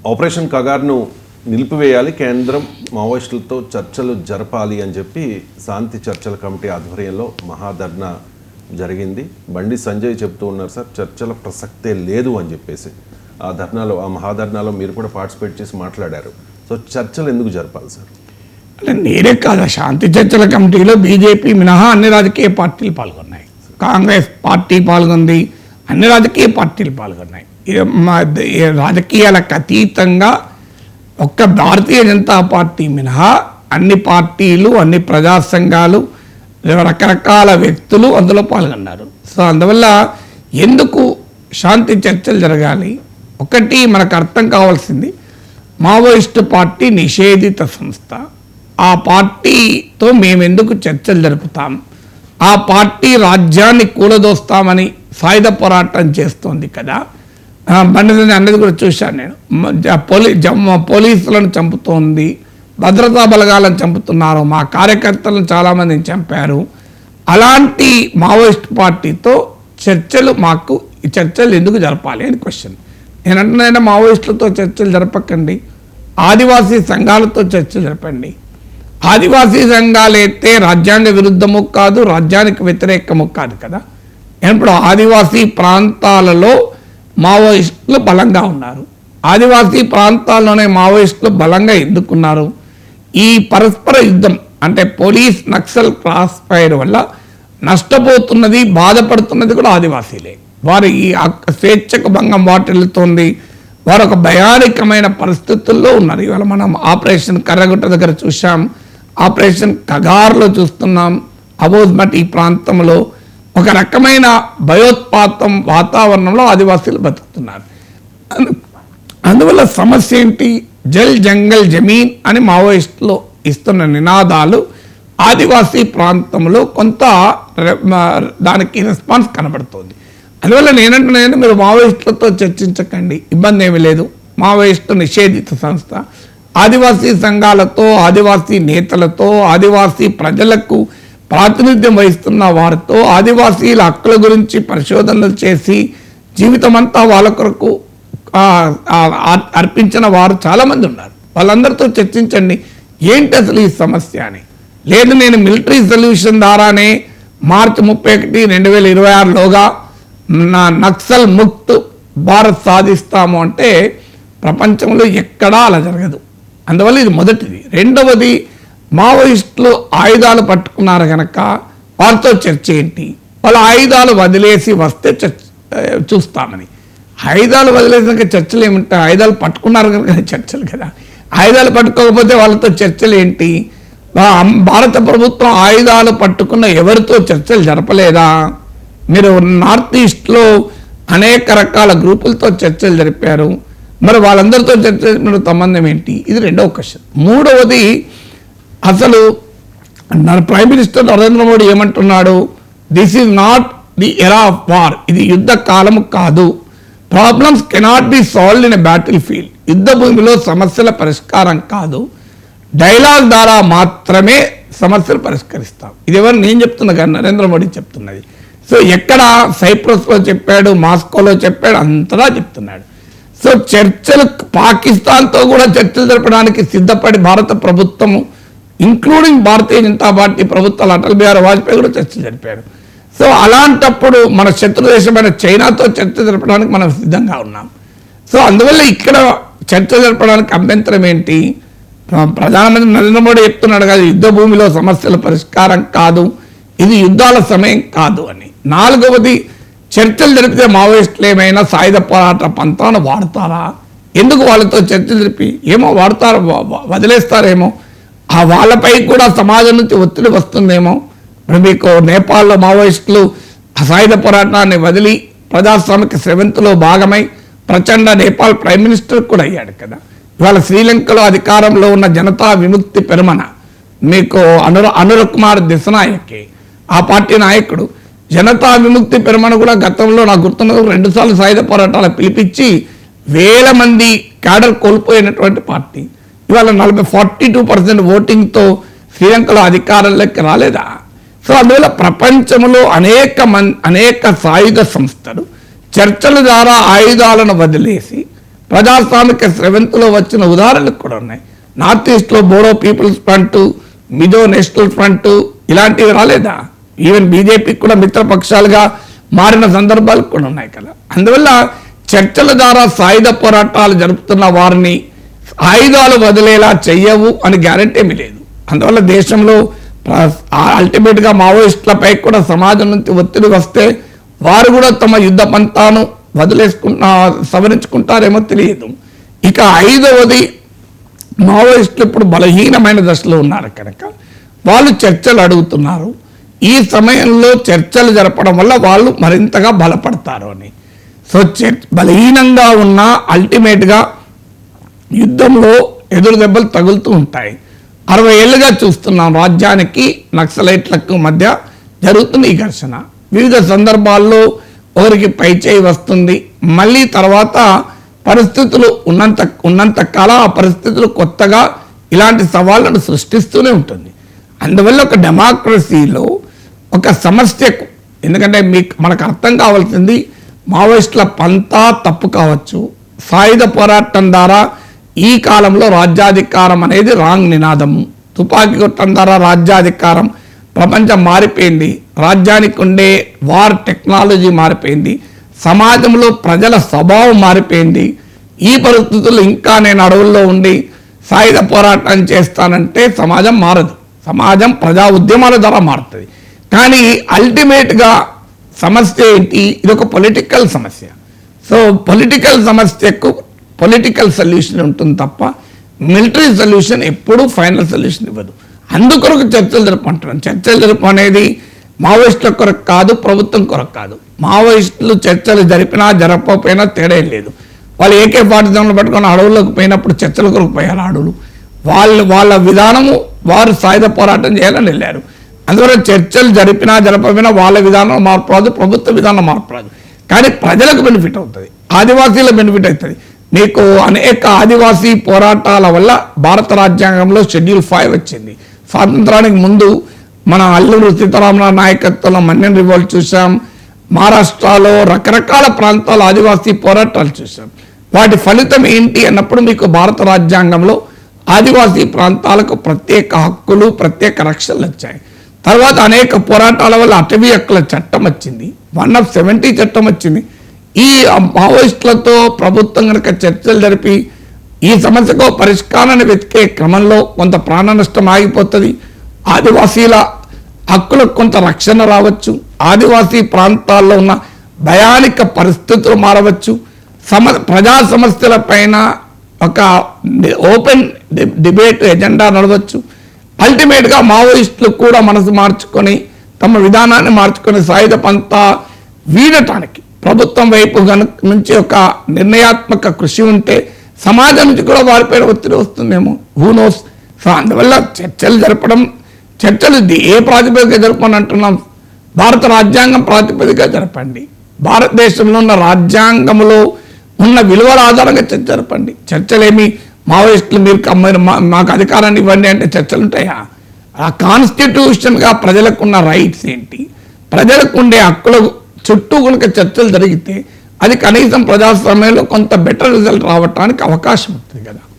Operation కగార్ను నిలిపివేయాలి, కేంద్రం మావోయిస్టులతో చర్చలు జరపాలి అని చెప్పి శాంతి చర్చల కమిటీ ఆధ్వర్యంలో మహాధర్నా జరిగింది. బండి సంజయ్ చెప్తూ ఉన్నారు, సార్ చర్చల ప్రసక్తే లేదు అని చెప్పేసి. ఆ మహాధర్నాలో మీరు కూడా పార్టిసిపేట్ చేసి మాట్లాడారు. సో చర్చలు ఎందుకు జరపాలి సార్? అంటే నేనే కాదు, శాంతి చర్చల కమిటీలో బీజేపీ మినహా అన్ని రాజకీయ పార్టీలు పాల్గొన్నాయి. కాంగ్రెస్ పార్టీ పాల్గొంది, అన్ని రాజకీయ పార్టీలు పాల్గొన్నాయి. రాజకీయాలకు అతీతంగా ఒక్క భారతీయ జనతా పార్టీ మినహా అన్ని పార్టీలు, అన్ని ప్రజా సంఘాలు, రకరకాల వ్యక్తులు అందులో పాల్గొన్నారు. సో అందువల్ల ఎందుకు శాంతి చర్చలు జరగాలి? ఒకటి మనకు అర్థం కావాల్సింది, మావోయిస్టు పార్టీ నిషేధిత సంస్థ. ఆ పార్టీతో మేమెందుకు చర్చలు జరుపుతాం? ఆ పార్టీ రాజ్యాన్ని కూలదోస్తామని సాయుధ పోరాటం చేస్తోంది కదా. బండి అన్నది కూడా చూశాను నేను. పోలీసులను చంపుతోంది, భద్రతా బలగాలను చంపుతున్నారు, మా కార్యకర్తలను చాలామందిని చంపారు. అలాంటి మావోయిస్ట్ పార్టీతో చర్చలు ఎందుకు జరపాలి అని క్వశ్చన్. నేను అంటున్నా, మావోయిస్టులతో చర్చలు జరపకండి, ఆదివాసీ సంఘాలతో చర్చలు జరపండి. ఆదివాసీ సంఘాలైతే రాజ్యాంగ విరుద్ధము కాదు, రాజ్యానికి వ్యతిరేకము కాదు కదా. ఇప్పుడు ఆదివాసీ ప్రాంతాలలో మావోయిస్టులు బలంగా ఉన్నారు. ఆదివాసీ ప్రాంతాల్లోనే మావోయిస్టులు బలంగా ఎందుకున్నారు? ఈ పరస్పర యుద్ధం అంటే పోలీస్ నక్సల్ క్రాస్ ఫైర్ వల్ల నష్టపోతున్నది, బాధపడుతున్నది కూడా ఆదివాసీలే. వారు ఈ స్వేచ్ఛకు భంగం వాటిల్లుతోంది. వారు ఒక భయానకమైన పరిస్థితుల్లో ఉన్నారు. ఇవాళ మనం ఆపరేషన్ కర్రగుట్ట దగ్గర చూసాం, ఆపరేషన్ కగార్లో చూస్తున్నాం. అబోజ్మట్ ఈ ప్రాంతంలో ఒక రకమైన భయోత్పాతం వాతావరణంలో ఆదివాసీలు బతుకుతున్నారు. అందువల్ల సమస్య ఏంటి? జల్ జంగల్ జమీన్ అని మావోయిస్టులు ఇస్తున్న నినాదాలు ఆదివాసీ ప్రాంతంలో కొంత దానికి రెస్పాన్స్ కనబడుతుంది. అందువల్ల నేనంటున్నాను, మీరు మావోయిస్టులతో చర్చించకండి, ఇబ్బంది ఏమీ లేదు. మావోయిస్టు నిషేధిత సంస్థ ఆదివాసీ సంఘాలతో, ఆదివాసీ నేతలతో, ఆదివాసీ ప్రజలకు ప్రాతినిధ్యం వహిస్తున్న వారితో, ఆదివాసీల హక్కుల గురించి పరిశోధనలు చేసి జీవితమంతా వాళ్ళ కొరకు అర్పించిన వారు చాలామంది ఉన్నారు. వాళ్ళందరితో చర్చించండి, ఏంటి అసలు ఈ సమస్య అని. లేదు నేను మిలిటరీ సొల్యూషన్ ద్వారానే మార్చి 31, 2026లోగా నక్సల్ ముక్త్ భారత్ సాధిస్తాము అంటే ప్రపంచంలో ఎక్కడా అలా జరగదు. అందువల్ల ఇది మొదటిది. రెండవది, మావోయిస్టులు ఆయుధాలు పట్టుకున్నారు కనుక వారితో చర్చ ఏంటి? వాళ్ళ ఆయుధాలు వదిలేసి వస్తే చూస్తామని. ఆయుధాలు వదిలేసాక చర్చలు ఏమిటాయి? ఆయుధాలు పట్టుకున్నారు కనుక చర్చలు కదా. ఆయుధాలు పట్టుకోకపోతే వాళ్ళతో చర్చలు ఏంటి? భారత ప్రభుత్వం ఆయుధాలు పట్టుకున్న ఎవరితో చర్చలు జరపలేదా? మీరు నార్త్ ఈస్ట్లో అనేక రకాల గ్రూపులతో చర్చలు జరిపారు, మరి వాళ్ళందరితో చర్చ జరిపిన సంబంధం ఏంటి? ఇది రెండవ క్వశ్చన్. మూడవది, అసలు ప్రైమ్ మినిస్టర్ నరేంద్ర మోడీ ఏమంటున్నాడు? This is not the era of war. ఇది యుద్ధ కాలము కాదు. Problems cannot be solved in a battle field. యుద్ధ భూమిలో సమస్యల పరిష్కారం కాదు, డైలాగ్ ద్వారా మాత్రమే సమస్యలు పరిష్కరిస్తాం. ఇది ఎవరు నేను చెప్తున్నా కానీ నరేంద్ర మోడీ చెప్తున్నది. సో ఎక్కడ సైప్రస్లో చెప్పాడు, మాస్కోలో చెప్పాడు, అంతలా చెప్తున్నాడు. సో చర్చలు పాకిస్తాన్తో కూడా చర్చలు జరపడానికి సిద్ధపడి భారత ప్రభుత్వము, ఇంక్లూడింగ్ భారతీయ జనతా పార్టీ ప్రభుత్వాలు, అటల్ బిహారీ వాజ్పేయి కూడా చర్చలు జరిపాడు. సో అలాంటప్పుడు మన శత్రు దేశమైన చైనాతో చర్చ జరపడానికి మనం సిద్ధంగా ఉన్నాం. సో అందువల్ల ఇక్కడ చర్చ జరపడానికి అభ్యంతరం ఏంటి? ప్రధానమంత్రి నరేంద్ర మోడీ చెప్తున్నాడు కదా, యుద్ధ భూమిలో సమస్యల పరిష్కారం కాదు, ఇది యుద్ధాల సమయం కాదు అని. నాలుగవది, చర్చలు జరిపితే మావోయిస్టులు ఏమైనా సాయుధ పోరాట పంతాను వాడతారా? ఎందుకు వాళ్ళతో చర్చలు జరిపి ఏమో వాడతారు, వదిలేస్తారేమో, ఆ వాళ్ళపై కూడా సమాజం నుంచి ఒత్తిడి వస్తుందేమో. ఇప్పుడు మీకు నేపాల్లో మావోయిస్టులు సాయుధ పోరాటాన్ని వదిలి ప్రజాస్వామిక స్రవంతిలో భాగమై ప్రచండ నేపాల్ ప్రైమ్ మినిస్టర్ కూడా అయ్యాడు కదా. ఇవాళ శ్రీలంకలో అధికారంలో ఉన్న జనతా విముక్తి పెరమన, మీకు అనుర కుమార్ దిశనాయకే ఆ పార్టీ నాయకుడు. జనతా విముక్తి పెరమన కూడా గతంలో నాకు గుర్తున్నది 2 సార్లు సాయుధ పోరాటాలు పిలిపించి వేల మంది క్యాడర్ కోల్పోయినటువంటి పార్టీ. ఇవాళ 42% ఓటింగ్తో శ్రీలంకలో అధికారంలోకి రాలేదా? సో అందువల్ల ప్రపంచంలో అనేక సాయుధ సంస్థలు చర్చల ద్వారా ఆయుధాలను వదిలేసి ప్రజాస్వామిక స్రవంతిలో వచ్చిన ఉదాహరణలు కూడా ఉన్నాయి. నార్త్ ఈస్ట్లో Bodo People's Front, Mizo National Front ఇలాంటివి రాలేదా? ఈవెన్ బీజేపీకి కూడా మిత్రపక్షాలుగా మారిన సందర్భాలు కూడా ఉన్నాయి కదా. అందువల్ల చర్చల ద్వారా సాయుధ పోరాటాలు జరుపుతున్న వారిని ఆయుధాలు వదిలేలా చెయ్యవు అని గ్యారెంటీ ఏమీ లేదు. అందువల్ల దేశంలో అల్టిమేట్గా మావోయిస్టులపై కూడా సమాజం నుంచి ఒత్తిడి వస్తే వారు కూడా తమ యుద్ధ పంతాను సవరించుకుంటారేమో తెలియదు. ఇక 5వది, మావోయిస్టులు ఇప్పుడు బలహీనమైన దశలో ఉన్నారు కనుక వాళ్ళు చర్చలు అడుగుతున్నారు. ఈ సమయంలో చర్చలు జరపడం వల్ల వాళ్ళు మరింతగా బలపడతారు అని. సో బలహీనంగా ఉన్న అల్టిమేట్గా యుద్ధంలో ఎదురు దెబ్బలు తగులుతూ ఉంటాయి. 60 ఏళ్ళుగా చూస్తున్నాం రాజ్యానికి నక్సలైట్లకు మధ్య జరుగుతున్న ఈ ఘర్షణ. వివిధ సందర్భాల్లో ఒకరికి పైచేయి వస్తుంది, మళ్ళీ తర్వాత పరిస్థితులు ఉన్నంత కాలం ఆ పరిస్థితులు కొత్తగా ఇలాంటి సవాళ్ళను సృష్టిస్తూనే ఉంటుంది. అందువల్ల ఒక డెమోక్రసీలో ఒక సమస్యకు, ఎందుకంటే మనకు అర్థం కావాల్సింది మావోయిస్టుల పంతా తప్పు కావచ్చు, సాయుధ పోరాటం ద్వారా ఈ కాలంలో రాజ్యాధికారం అనేది రాంగ్ నినాదము, తుపాకీ కొట్టడం ద్వారా రాజ్యాధికారం, ప్రపంచం మారిపోయింది, రాజ్యానికి ఉండే వార్ టెక్నాలజీ మారిపోయింది, సమాజంలో ప్రజల స్వభావం మారిపోయింది. ఈ పరిస్థితుల్లో ఇంకా నేను అడవుల్లో ఉండి సాయుధ పోరాటం చేస్తానంటే సమాజం మారదు. సమాజం ప్రజా ఉద్యమాల ద్వారా మారుతుంది. కానీ అల్టిమేట్గా సమస్య ఏంటి? ఇది ఒక పొలిటికల్ సమస్య. సో పొలిటికల్ సమస్యకు పొలిటికల్ సొల్యూషన్ ఉంటుంది తప్ప మిలిటరీ సొల్యూషన్ ఎప్పుడూ ఫైనల్ సొల్యూషన్ ఇవ్వదు. అందుకొరకు చర్చలు జరపంటున్నాను. చర్చలు జరప అనేది మావోయిస్టుల కొరకు కాదు, ప్రభుత్వం కొరకు కాదు. మావోయిస్టులు చర్చలు జరిపినా జరపకపోయినా తేడా లేదు. వాళ్ళు AK-47 పట్టుకొని అడవుల్లోకి పోయినప్పుడు చర్చల కొరకు పోయారు అడవులు. వాళ్ళ విధానము, వారు సాయుధ పోరాటం చేయాలని వెళ్ళారు. అందువల్ల చర్చలు జరిపినా జరపకపోయినా వాళ్ళ విధానం మార్పు రాదు, ప్రభుత్వ విధానం మార్పు రాదు. కానీ ప్రజలకు బెనిఫిట్ అవుతుంది, ఆదివాసీల బెనిఫిట్ అవుతుంది. మీకు అనేక ఆదివాసీ పోరాటాల వల్ల భారత రాజ్యాంగంలో షెడ్యూల్ 5 వచ్చింది. స్వాతంత్రానికి ముందు మన అల్లూరి సీతారామరావు నాయకత్వంలో మన్యం రివోల్ట్ చూసాం. మహారాష్ట్రలో రకరకాల ప్రాంతాల ఆదివాసీ పోరాటాలు చూసాం. వాటి ఫలితం ఏంటి అన్నప్పుడు మీకు భారత రాజ్యాంగంలో ఆదివాసీ ప్రాంతాలకు ప్రత్యేక హక్కులు, ప్రత్యేక రక్షణలు వచ్చాయి. తర్వాత అనేక పోరాటాల వల్ల అటవీ హక్కుల చట్టం వచ్చింది, 170 చట్టం వచ్చింది. ఈ మావోయిస్టులతో ప్రభుత్వం కనుక చర్చలు జరిపి ఈ సమస్యకు పరిష్కారాన్ని వెతికే క్రమంలో కొంత ప్రాణ నష్టం ఆగిపోతుంది, ఆదివాసీల హక్కులకు కొంత రక్షణ రావచ్చు, ఆదివాసీ ప్రాంతాల్లో ఉన్న భయానిక పరిస్థితులు మారవచ్చు, ప్రజా సమస్యల పైన ఒక ఓపెన్ డిబేట్ ఎజెండా నడవచ్చు. అల్టిమేట్గా మావోయిస్టులు కూడా మనసు మార్చుకొని తమ విధానాన్ని మార్చుకొని సాయుధ పంతా వీడటానికి ప్రభుత్వం వైపు నుంచి ఒక నిర్ణయాత్మక కృషి ఉంటే సమాజం నుంచి కూడా వారిపైన ఒత్తిడి వస్తుందేమో, హూ నోస్. సో అందువల్ల చర్చలు ఏ ప్రాతిపదిక జరపని అంటున్నాం? భారత రాజ్యాంగం ప్రాతిపదిక జరపండి. భారతదేశంలో ఉన్న రాజ్యాంగంలో ఉన్న విలువల ఆధారంగా చర్చ జరపండి. చర్చలేమి మావోయిస్టులు మీరు మాకు అధికారాన్ని ఇవ్వండి అంటే చర్చలు ఉంటాయా? ఆ కాన్స్టిట్యూషన్గా ప్రజలకు ఉన్న రైట్స్ ఏంటి, ప్రజలకు ఉండే హక్కుల చుట్టూ కనుక చర్చలు జరిగితే అది కనీసం ప్రజాస్వామ్యంలో కొంత బెటర్ రిజల్ట్ రావడానికి అవకాశం ఉంటుంది కదా.